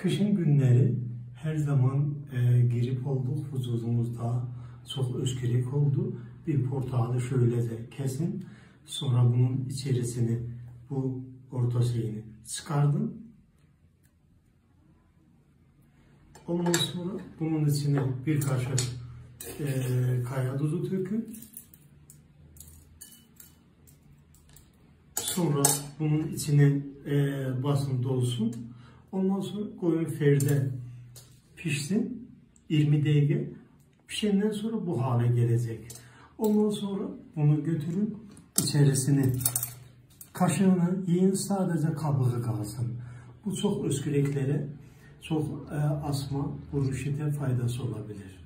Kışın günleri her zaman grip olduk, vücudumuzda çok öskürek oldu. Bir portakalı şöylece kesin, sonra bunun içerisini, bu orta şeyini çıkardın. Ondan sonra bunun içine bir kaşık kaya tuzu dökün. Sonra bunun içine basın dolsun. Ondan sonra koyun ferde pişsin. 20 dakika. Pişenden sonra bu hale gelecek. Ondan sonra bunu götürün, içerisine kaşığını yiyin, sadece kabuğu kalsın. Bu çok ösküreklere, çok asma, bronşite faydası olabilir.